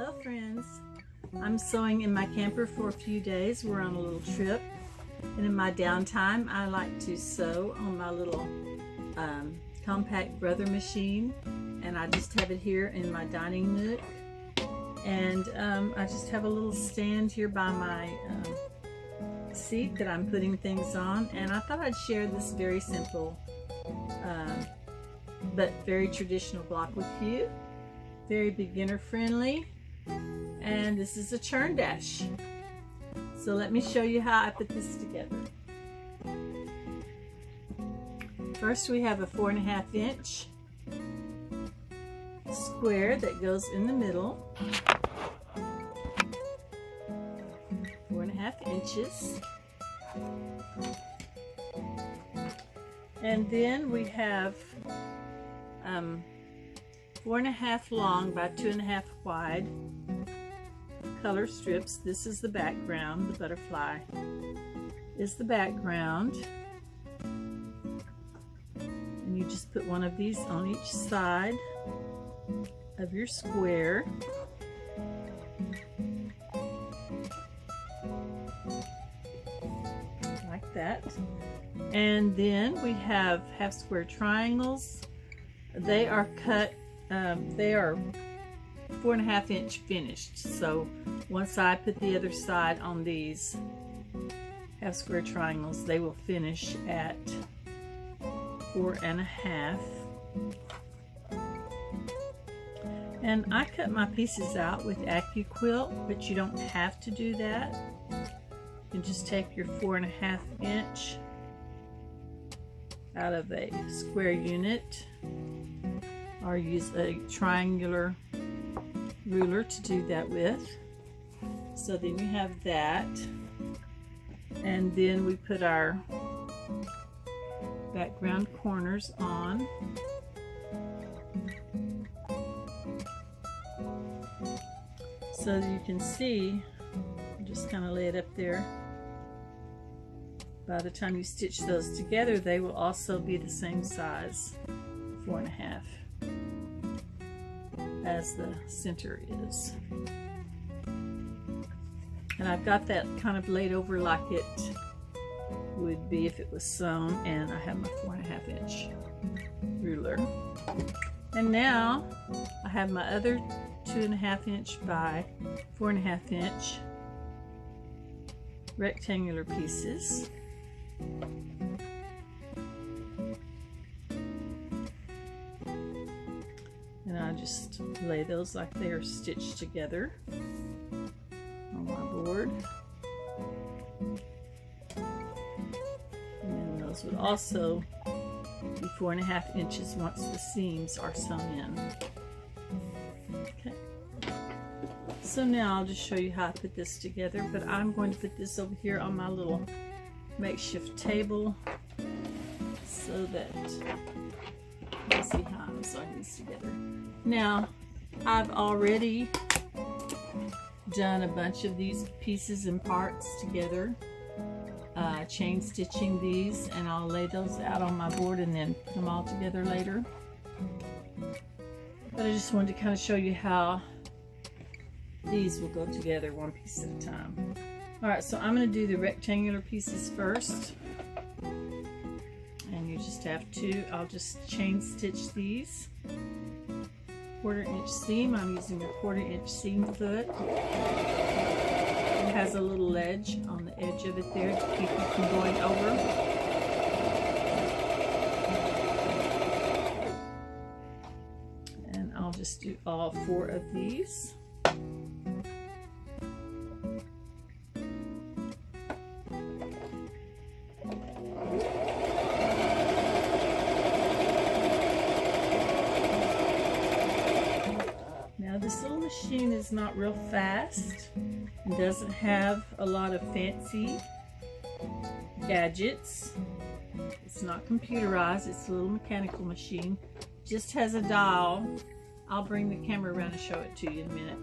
Hello friends, I'm sewing in my camper for a few days. We're on a little trip, and in my downtime I like to sew on my little compact brother machine, and I just have it here in my dining nook, and I just have a little stand here by my seat that I'm putting things on, and I thought I'd share this very simple but very traditional block with you. Very beginner friendly, and this is a churn dash. So let me show you how I put this together. First we have a 4.5 inch square that goes in the middle, 4.5 inches, and then we have 4.5 long by 2.5 wide color strips. This is the background. The butterfly is the background, and you just put one of these on each side of your square. Like that. And then we have half square triangles. They are cut, they are 4.5 inch finished. So one side, put the other side on these half square triangles. They will finish at 4.5. And I cut my pieces out with Accuquilt, but you don't have to do that. You can just take your 4.5 inch out of a square unit, or use a triangular ruler to do that with. So then you have that, and then we put our background corners on. So that you can see, just kind of lay it up there. By the time you stitch those together, they will also be the same size, 4.5, as the center is. And I've got that kind of laid over like it would be if it was sewn, and I have my 4.5 inch ruler. And now I have my other 2.5 inch by 4.5 inch rectangular pieces. And I just lay those like they are stitched together on my board. And then those would also be 4.5 inches once the seams are sewn in. Okay. So now I'll just show you how I put this together, but I'm going to put this over here on my little makeshift table so that you see how I'm sewing these together. Now, I've already done a bunch of these pieces and parts together, chain stitching these, and I'll lay those out on my board and then put them all together later. But I just wanted to kind of show you how these will go together one piece at a time. Alright, so I'm going to do the rectangular pieces first. And you just have to, I'll just chain stitch these. 1/4 inch seam, I'm using a 1/4 inch seam foot. It has a little ledge on the edge of it there to keep you from going over. And I'll just do all 4 of these. This little machine is not real fast and doesn't have a lot of fancy gadgets. It's not computerized, it's a little mechanical machine. Just has a dial. I'll bring the camera around and show it to you in a minute.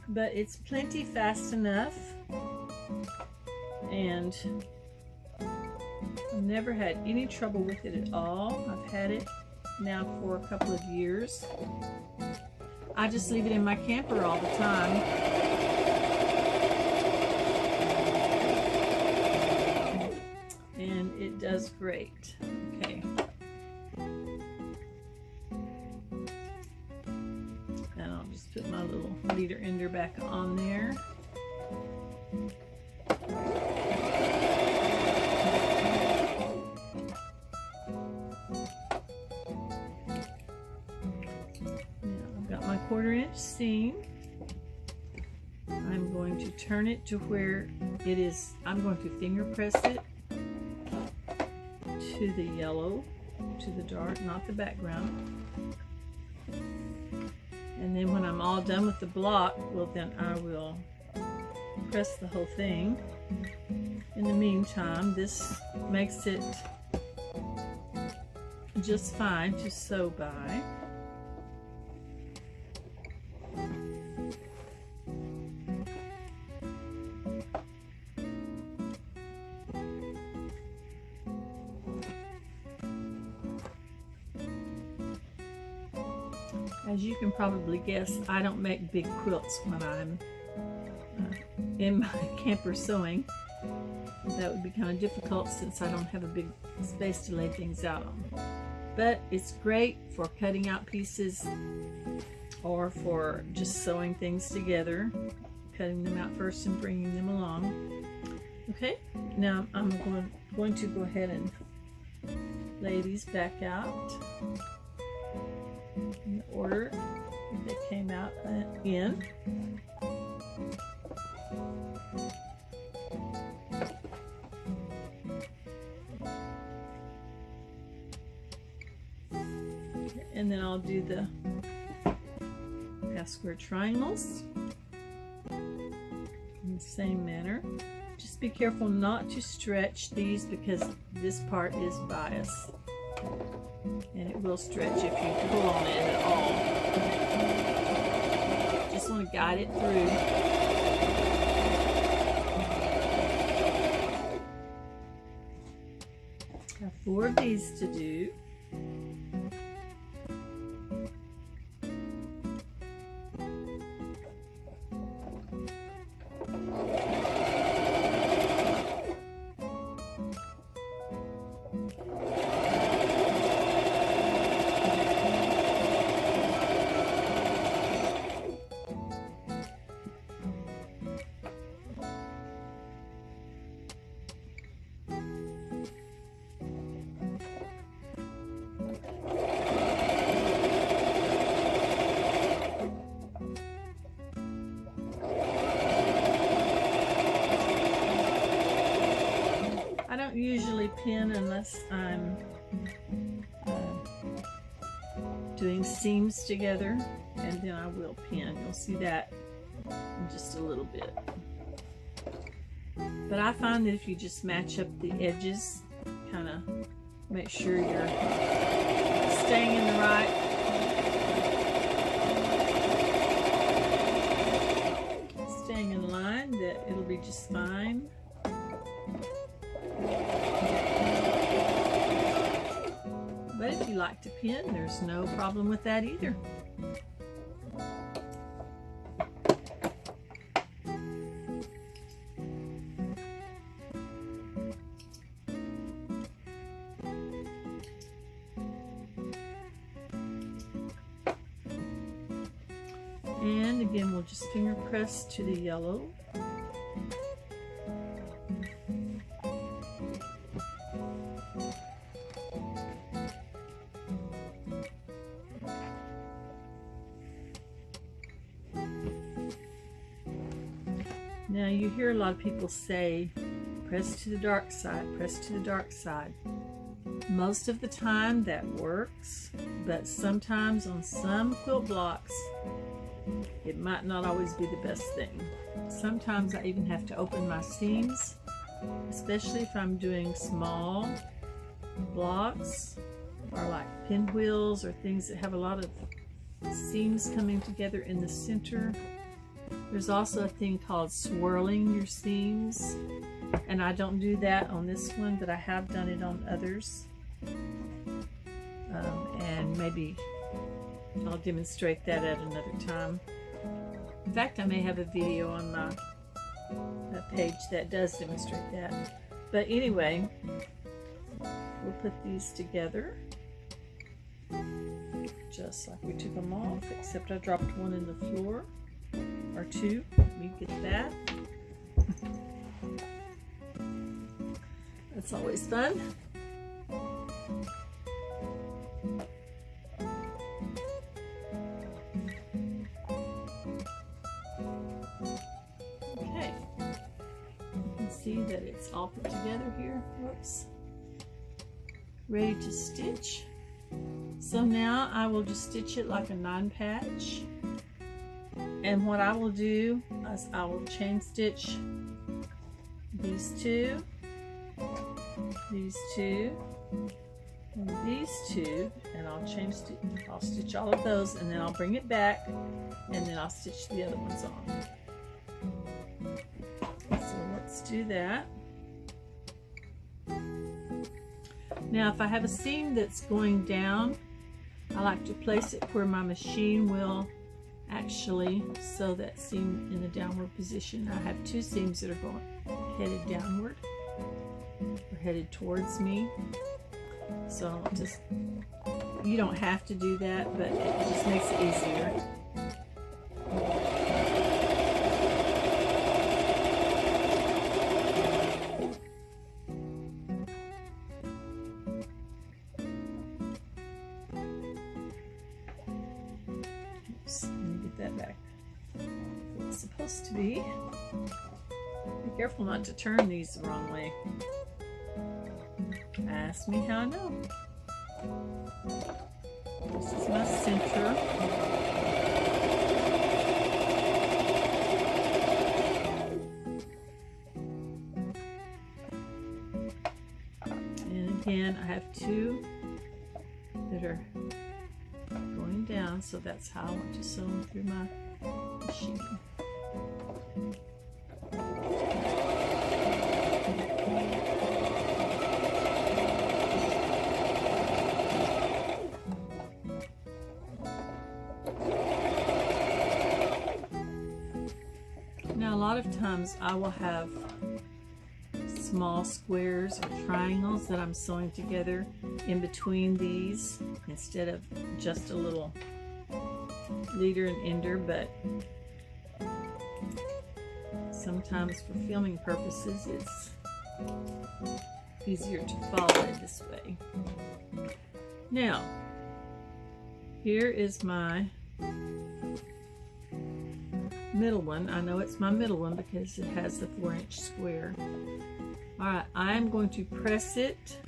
But it's plenty fast enough, and I've never had any trouble with it at all. I've had it now for a couple of years. I just leave it in my camper all the time. And it does great. Okay. And I'll just put my little leader ender back on there. Quarter-inch seam. I'm going to turn it to where it is. I'm going to finger press it to the yellow, to the dark, not the background. And then when I'm all done with the block, well, then I will press the whole thing. In the meantime, this makes it just fine to sew by. As you can probably guess, I don't make big quilts when I'm in my camper sewing. That would be kind of difficult since I don't have a big space to lay things out on. But it's great for cutting out pieces or for just sewing things together, cutting them out first and bringing them along. Okay, now I'm going to go ahead and lay these back out in the order that they came out in. And then I'll do the half square triangles in the same manner. Just be careful not to stretch these because this part is bias. And it will stretch if you pull on it at all. Just want to guide it through. I have 4 of these to do. Usually pin unless I'm doing seams together, and then I will pin. You'll see that in just a little bit. But I find that if you just match up the edges, kind of make sure you're staying in the right in line, that it'll be just fine. But if you like to pin, there's no problem with that either. And again, we'll just finger press to the yellow. Now you hear a lot of people say, press to the dark side, press to the dark side. Most of the time that works, but sometimes on some quilt blocks, it might not always be the best thing. Sometimes I even have to open my seams, especially if I'm doing small blocks or like pinwheels or things that have a lot of seams coming together in the center. There's also a thing called swirling your seams, and I don't do that on this one, but I have done it on others. And maybe I'll demonstrate that at another time. In fact, I may have a video on my page that does demonstrate that. But anyway, we'll put these together just like we took them off, except I dropped one in the floor, or two. Let me get that. That's always fun. Okay, you can see that it's all put together here. Whoops. Ready to stitch. So now I will just stitch it like a 9-patch. And what I will do is I will chain stitch these two, and these two, and I'll stitch all of those, and then I'll bring it back, and then I'll stitch the other ones on. So let's do that. Now if I have a seam that's going down, I like to place it where my machine will actually sew that seam in the downward position. I have two seams that are headed downward, or headed towards me. So just, you don't have to do that, but it just makes it easier. To be careful not to turn these the wrong way. Ask me how I know. This is my center. And again, I have two that are going down, so that's how I want to sew them through my machine. Now a lot of times I will have small squares or triangles that I'm sewing together in between these instead of just a little leader and ender, but sometimes for filming purposes it's easier to follow it this way. Now here is my middle one. I know it's my middle one because it has the 4-inch square. Alright, I'm going to press it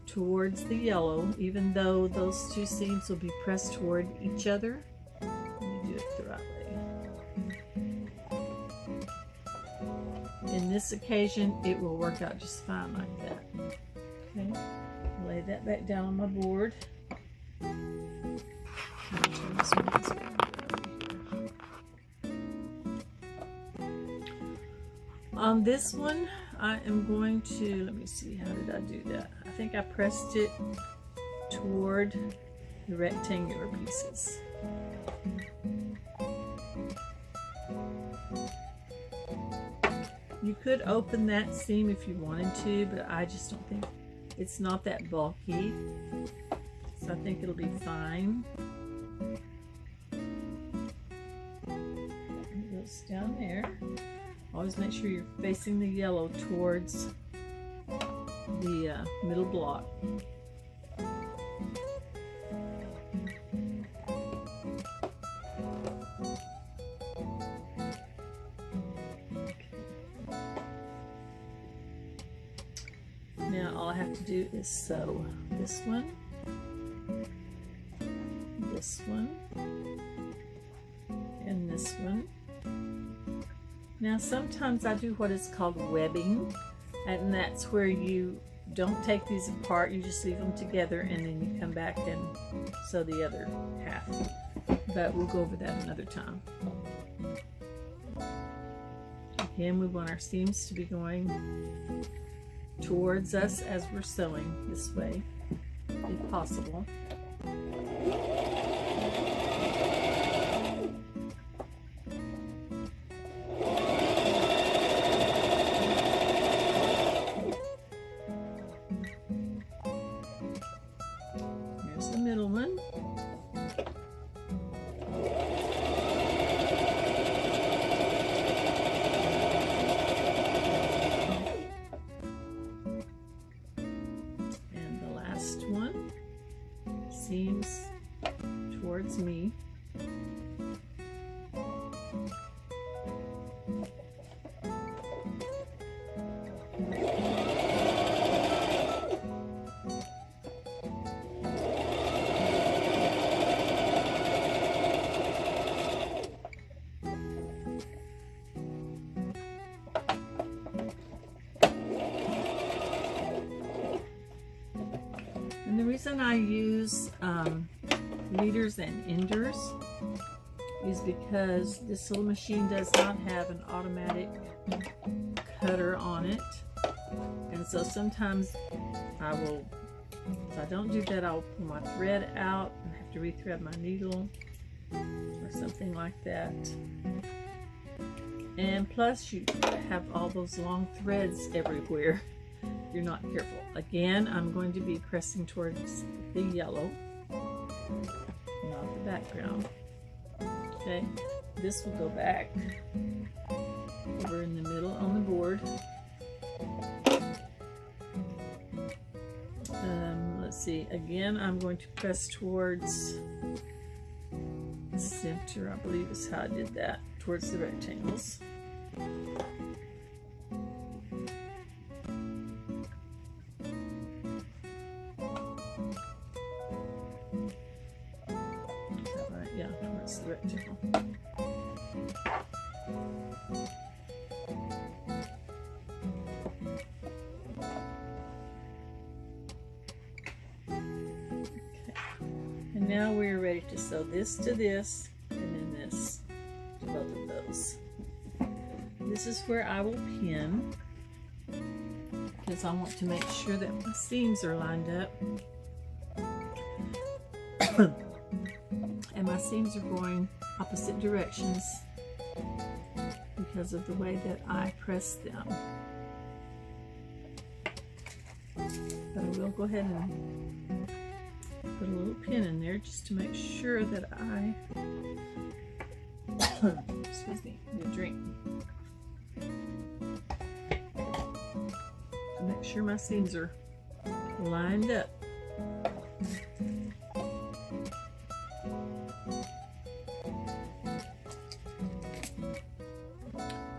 towards the yellow, even though those two seams will be pressed toward each other. Let me do it the right way. In this occasion, it will work out just fine like that. Okay, lay that back down on my board. Turn this one this way. On this one, I am going to, let me see, how did I do that? I think I pressed it toward the rectangular pieces. You could open that seam if you wanted to, but I just don't think, it's not that bulky, so I think it'll be fine. It goes down there. Always make sure you're facing the yellow towards the middle block. Now all I have to do is sew this one, and this one. Now sometimes I do what is called webbing, and that's where you don't take these apart, you just leave them together and then you come back and sew the other half. But we'll go over that another time. Again, we want our seams to be going towards us as we're sewing this way, if possible. Here's the middle one. One seams towards me. And the reason I use leaders and enders is because this little machine does not have an automatic cutter on it. And so sometimes if I don't do that, I'll pull my thread out and have to rethread my needle or something like that. And plus you have all those long threads everywhere. You're not careful. Again, I'm going to be pressing towards the yellow, not the background. Okay, this will go back over in the middle on the board. Let's see, again, I'm going to press towards the center, I believe is how I did that, towards the rectangles. Towards the rectangle. Okay. And now we're ready to sew this to this and then this to both of those. This is where I will pin because I want to make sure that my seams are lined up. And my seams are going opposite directions because of the way that I press them. But I will go ahead and put a little pin in there just to make sure that I excuse me, need a drink. To make sure my seams are lined up.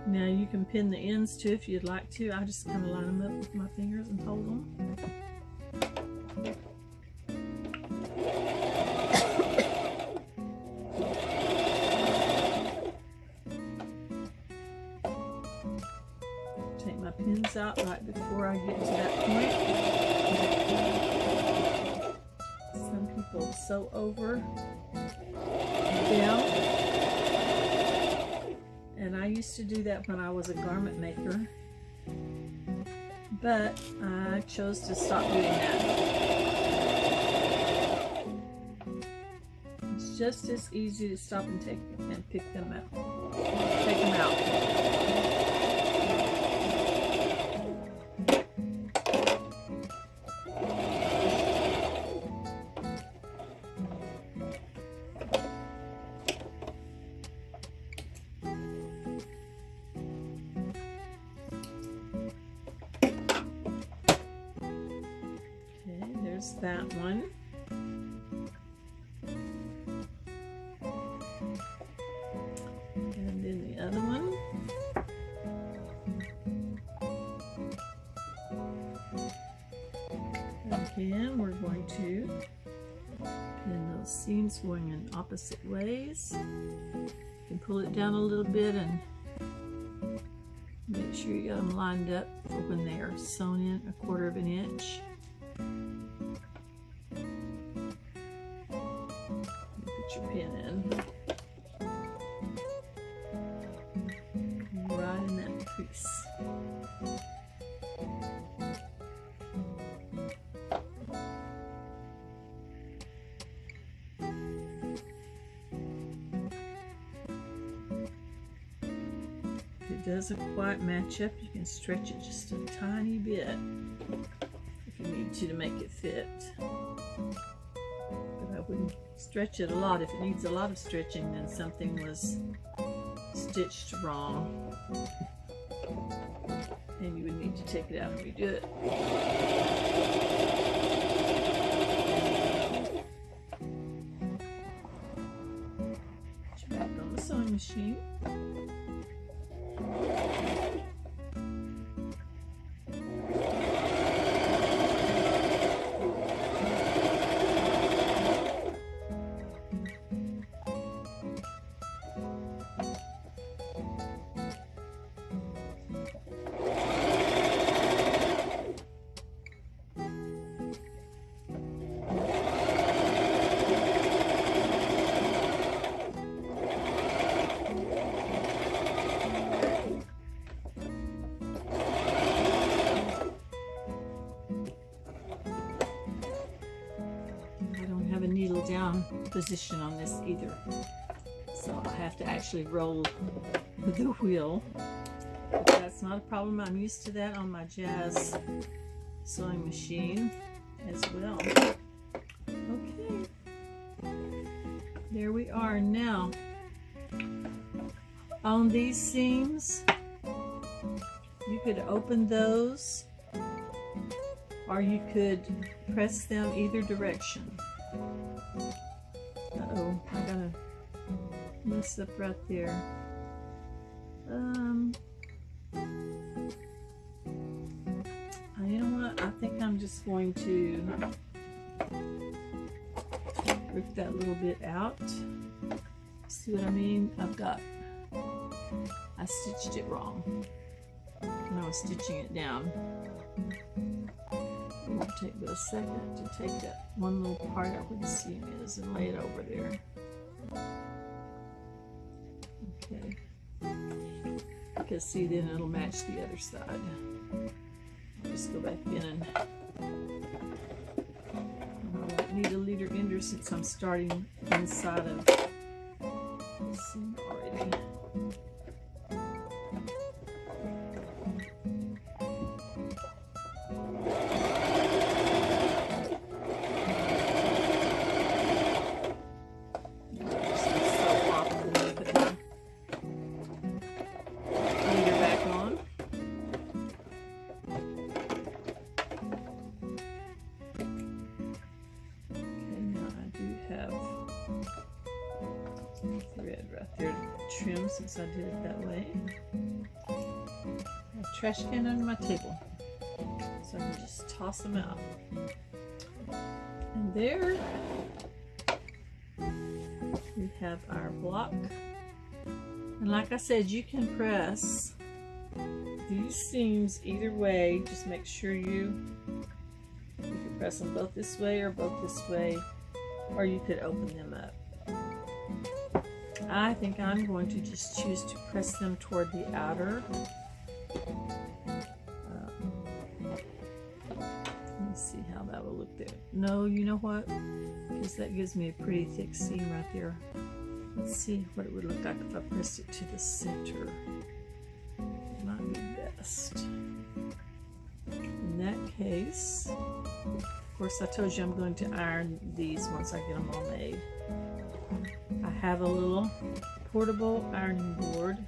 Now you can pin the ends too if you'd like to. I just kind of line them up with my fingers and hold them. Take my pins out right before I get to that point. Some people sew over down. And I used to do that when I was a garment maker, but I chose to stop doing that. It's just as easy to stop and take them and pick them out. Take them out. That one. And then the other one. Again, we're going to pin those seams going in opposite ways. You can pull it down a little bit and make sure you got them lined up for when they are sewn in 1/4 of an inch. Your pin in right in that doesn't quite match up, you can stretch it just a tiny bit if you need to make it fit. But I wouldn't stretch it a lot. If it needs a lot of stretching, then something was stitched wrong, and you would need to take it out and redo it. Put you back on the sewing machine. Down position on this either, so I have to actually roll the wheel, but that's not a problem. I'm used to that on my Jazz sewing machine as well. Okay, there we are. Now on these seams, you could open those or you could press them either direction. Uh-oh, I gotta mess up right there. You know what? I think I'm just going to rip that little bit out. See what I mean? I stitched it wrong when I was stitching it down. It won't take but a second to take that one little part out where the seam is and lay it over there. Okay. Because see, then it'll match the other side. I'll just go back in and I won't need a leader ender since I'm starting inside of the seam already. Thread right there to trim since I did it that way. A trash can under my table so I can just toss them out. And there we have our block. And like I said, you can press these seams either way. Just make sure you can press them both this way or both this way, or you could open them up. I think I'm going to just choose to press them toward the outer. Let me see how that will look there. No, you know what? Because that gives me a pretty thick seam right there. Let's see what it would look like if I pressed it to the center. It might be best. In that case, of course, I told you I'm going to iron these once I get them all made. I have a little portable ironing board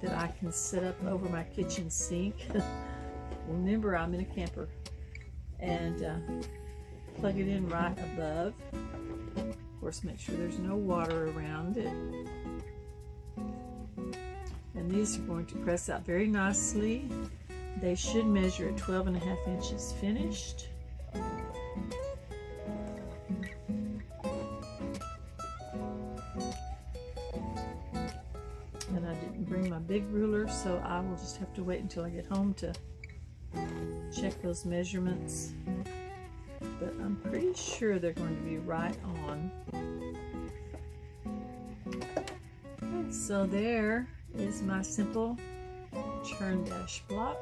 that I can set up over my kitchen sink. Remember, I'm in a camper. And plug it in right above. Of course, make sure there's no water around it. And these are going to press out very nicely. They should measure at 12.5 inches finished. And I didn't bring my big ruler, so I will just have to wait until I get home to check those measurements. But I'm pretty sure they're going to be right on. Okay, so there is my simple churn dash block.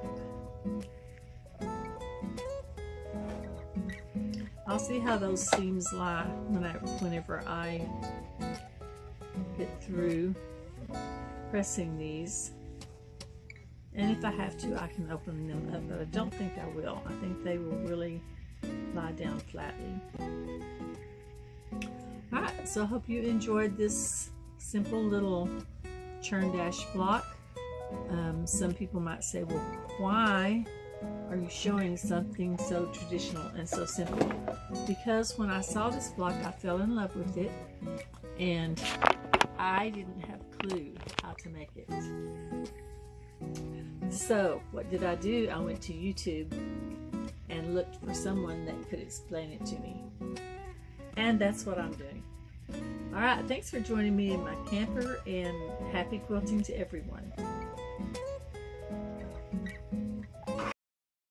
I'll see how those seams lie whenever I get through pressing these. And if I have to, I can open them up, but I don't think I will. I think they will really lie down flatly. Alright, so I hope you enjoyed this simple little churn dash block. Some people might say, well, why are you showing something so traditional and so simple? Because when I saw this block, I fell in love with it, and I didn't have a clue how to make it. So what did I do? I went to YouTube and looked for someone that could explain it to me. And that's what I'm doing. Alright, thanks for joining me in my camper, and happy quilting to everyone.